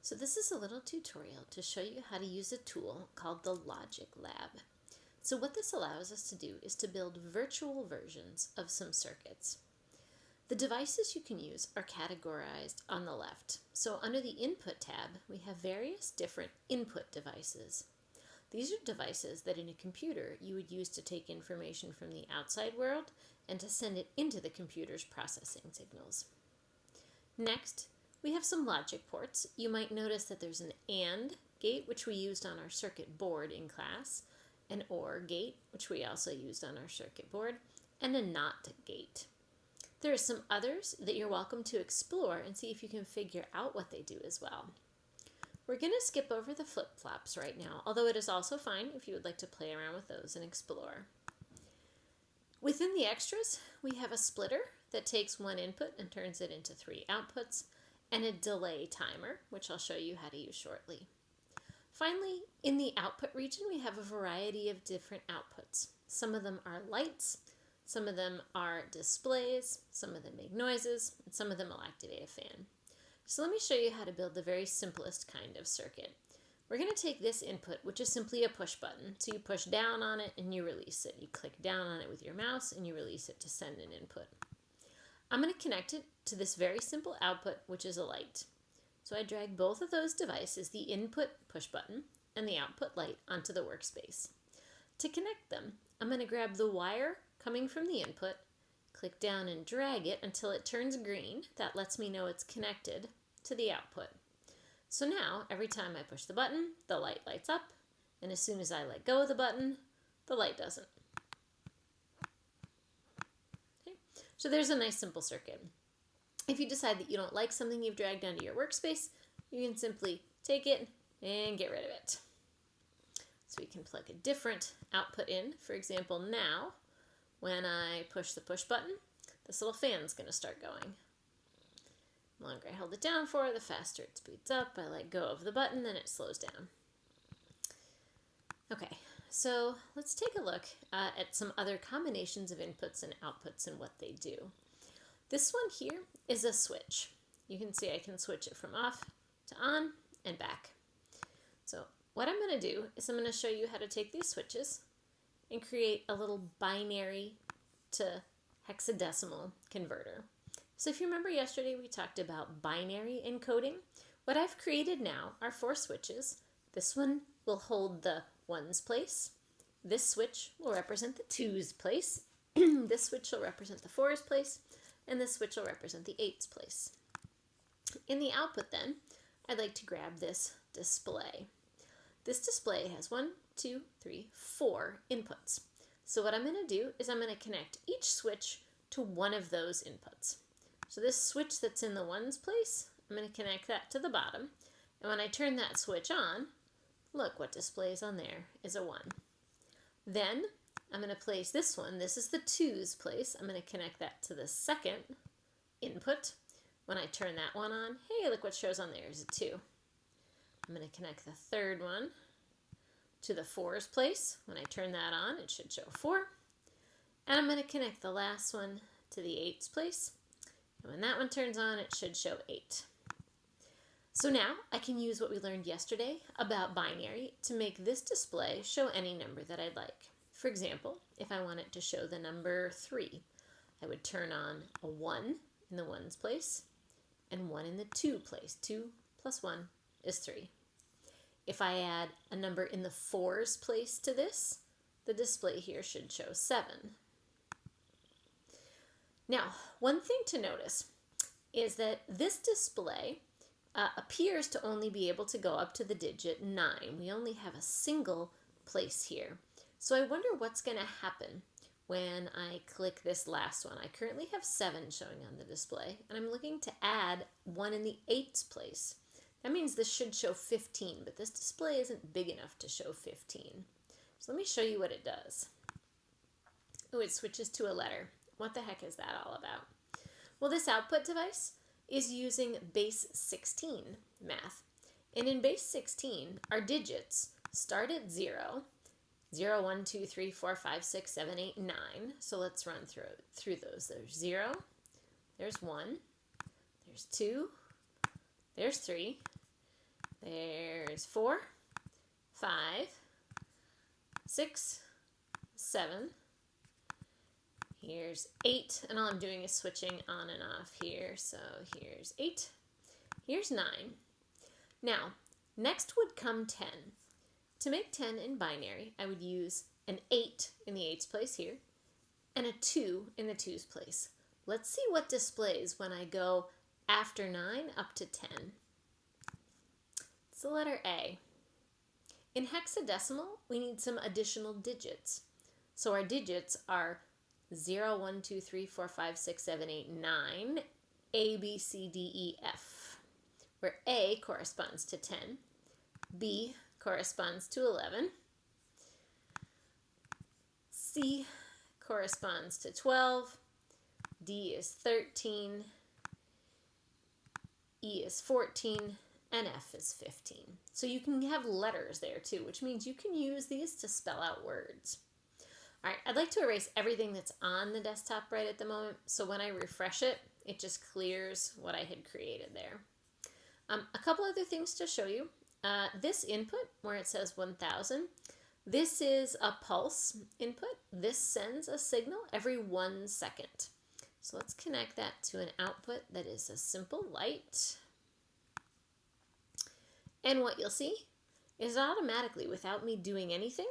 So this is a little tutorial to show you how to use a tool called the Logic Lab. So what this allows us to do is to build virtual versions of some circuits. The devices you can use are categorized on the left. So under the Input tab, we have various different input devices. These are devices that in a computer you would use to take information from the outside world and to send it into the computer's processing signals. Next, we have some logic ports. You might notice that there's an AND gate, which we used on our circuit board in class, an OR gate, which we also used on our circuit board, and a NOT gate. There are some others that you're welcome to explore and see if you can figure out what they do as well. We're going to skip over the flip-flops right now, although it is also fine if you would like to play around with those and explore. Within the extras, we have a splitter that takes one input and turns it into 3 outputs, and a delay timer, which I'll show you how to use shortly. Finally, in the output region, we have a variety of different outputs. Some of them are lights, some of them are displays, some of them make noises, and some of them will activate a fan. So let me show you how to build the very simplest kind of circuit. We're going to take this input, which is simply a push button. So you push down on it and you release it. You click down on it with your mouse and you release it to send an input. I'm going to connect it to this very simple output, which is a light. So I drag both of those devices, the input push button and the output light, onto the workspace. To connect them, I'm going to grab the wire coming from the input, click down and drag it until it turns green. That lets me know it's connected to the output. So now, every time I push the button, the light lights up, and as soon as I let go of the button, the light doesn't. Okay. So there's a nice simple circuit. If you decide that you don't like something you've dragged onto your workspace, you can simply take it and get rid of it. So we can plug a different output in. For example, now, when I push the push button, this little fan's going to start going. The longer I hold it down for, the faster it speeds up. I let go of the button and it slows down. Okay, so let's take a look at some other combinations of inputs and outputs and what they do. This one here is a switch. You can see I can switch it from off to on and back. So what I'm going to do is I'm going to show you how to take these switches and create a little binary to hexadecimal converter. So if you remember yesterday we talked about binary encoding. What I've created now are 4 switches. This one will hold the 1's place. This switch will represent the 2's place. This switch will represent the 4's place. And this switch will represent the 8's place. In the output then, I'd like to grab this display. This display has 1, 2, 3, 4 inputs. So what I'm going to do is I'm going to connect each switch to one of those inputs. So this switch that's in the 1's place, I'm going to connect that to the bottom. And when I turn that switch on, look what displays on there is a 1. Then I'm going to place this one. This is the 2's place. I'm going to connect that to the second input. When I turn that one on, hey, look what shows on there is a 2. I'm going to connect the third one to the 4's place. When I turn that on, it should show 4. And I'm going to connect the last one to the 8's place. And when that one turns on, it should show 8. So now I can use what we learned yesterday about binary to make this display show any number that I'd like. For example, if I want it to show the number 3, I would turn on a 1 in the 1's place and 1 in the 2 place. 2 plus 1 is 3. If I add a number in the 4's place to this, the display here should show 7. Now, one thing to notice is that this display appears to only be able to go up to the digit 9. We only have a single place here. So I wonder what's going to happen when I click this last one. I currently have 7 showing on the display, and I'm looking to add 1 in the 8's place. That means this should show 15, but this display isn't big enough to show 15. So let me show you what it does. Oh, it switches to a letter. What the heck is that all about? Well, this output device is using base 16 math. And in base 16, our digits start at 0. 0, 1, 2, 3, 4, 5, 6, 7, 8, 9. So let's run through those. There's 0, there's 1, there's 2, there's 3, There's 4, 5, 6, 7. Here's 8, and all I'm doing is switching on and off here. So here's 8, here's 9. Now, next would come 10. To make 10 in binary, I would use an 8 in the 8's place here, and a 2 in the 2's place. Let's see what displays when I go after 9 up to 10. It's the letter A. In hexadecimal, we need some additional digits. So our digits are 0, 1, 2, 3, 4, 5, 6, 7, 8, 9, A, B, C, D, E, F, where A corresponds to 10, B corresponds to 11, C corresponds to 12, D is 13, E is 14, and F is 15. So you can have letters there too, which means you can use these to spell out words. All right, I'd like to erase everything that's on the desktop right at the moment, so when I refresh it, it just clears what I had created there. A couple other things to show you. This input, where it says 1000, this is a pulse input. This sends a signal every 1 second. So let's connect that to an output that is a simple light. And what you'll see is automatically, without me doing anything,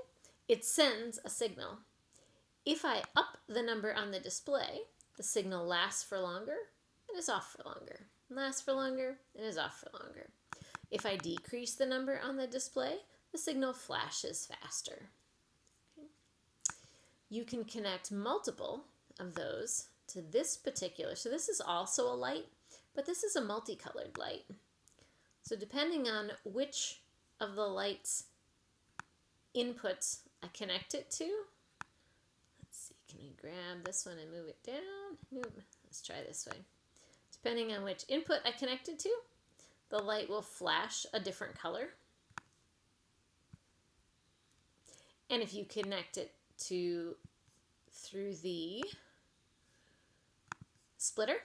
it sends a signal. If I up the number on the display, the signal lasts for longer and is off for longer. Lasts for longer and is off for longer. If I decrease the number on the display, the signal flashes faster. Okay. You can connect multiple of those to this particular, so this is also a light, but this is a multicolored light. So depending on which of the light's inputs I connect it to, let's see, can we grab this one and move it down? Nope. Let's try this way. Depending on which input I connect it to, the light will flash a different color. And if you connect it to through the splitter,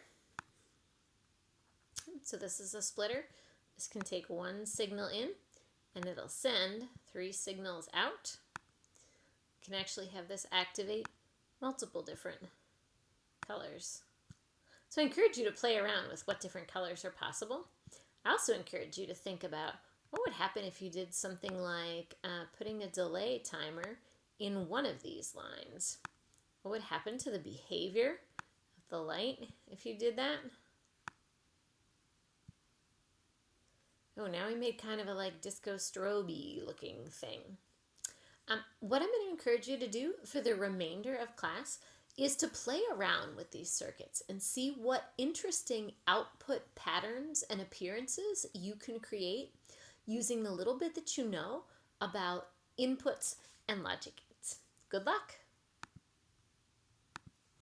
so this is a splitter, this can take one signal in and it'll send 3 signals out. You can actually have this activate multiple different colors. So I encourage you to play around with what different colors are possible. I also encourage you to think about what would happen if you did something like putting a delay timer in one of these lines. What would happen to the behavior of the light if you did that? Oh, now we made kind of a like disco strobe looking thing. What I'm going to encourage you to do for the remainder of class is to play around with these circuits and see what interesting output patterns and appearances you can create using the little bit that you know about inputs and logic gates. Good luck!